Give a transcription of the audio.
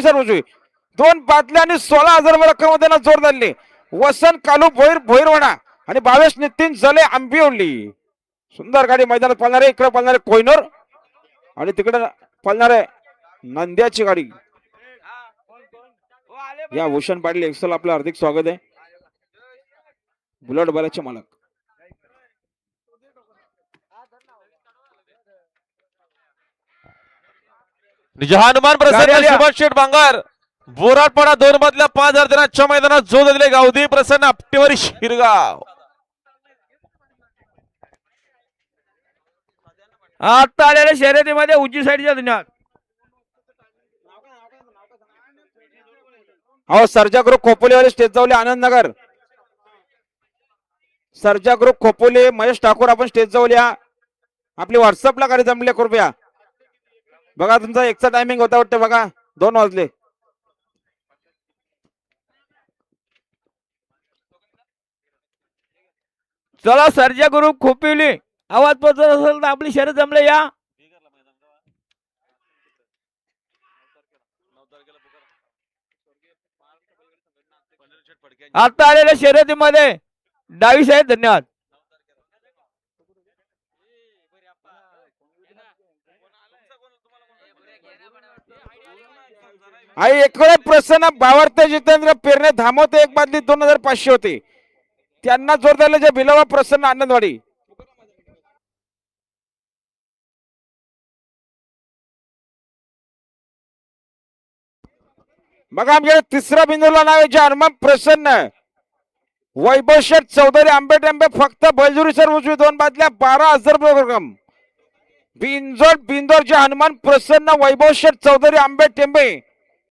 बैलजुरी sir उजवी 2 बादल्या आणि 16,000 रक्कम त्यांना जोर धरले. वसंत कालू भोईरवाडा आणि भावेश नितीन जले आंबिवली. सुंदर गाडी मैदानात पळणारे. इकडे पळणारे कोयनूर आणि तिकडे पळणारे नंद्याची गाडी. या भूषण पाटील एक्सल आपलं हार्दिक स्वागत आहे. बुलेट बैलाचे मालक. हनुमान प्रसन्न सुभाष शेठ बांगर बोराटपाडा 2 मधल्या 5,000 दिनाच्या मैदानात जो दिले गावदी प्रसन्न आपटेवारी शिरगाव. आता आलेल्या शर्यतीमध्ये उजवी साईडच्या दुनियात हो सर्जा ग्रुप खोपोलीवाले स्टेज जावले आनंदनगर. सर्जा ग्रुप खोपोली महेश ठाकूर आपण स्टेज जाऊया. आपली व्हॉट्सअपला गाडी जमले कृपया. बघा तुमचा एकचा टायमिंग होता वाटतं. बघा 2 वाजले. चला सर्जा ग्रुप खोपिवली आवाज पोहोचत असेल तर आपली शर्यत जमले या. आता आलेल्या शर्यतीमध्ये डावी साहेब धन्यवाद. आई एकडे प्रसन्न भावार्थ जितेंद्र पेरणे धामवते 1 बादली 2,500 होते. त्यांना जोर द्यायला जे भिलावा प्रसन्न आनंदवाडी. बघा आमच्या तिसऱ्या बिंदूला नाव आहे जे हनुमान प्रसन्न वैभव शेठ चौधरी आंबेटेंबे फक्त बैलजुरी सर उजवी 2 बादल्या 12,000 रक्कम. बिंदोर जे हनुमान प्रसन्न वैभव शेठ चौधरी आंबेटेंबे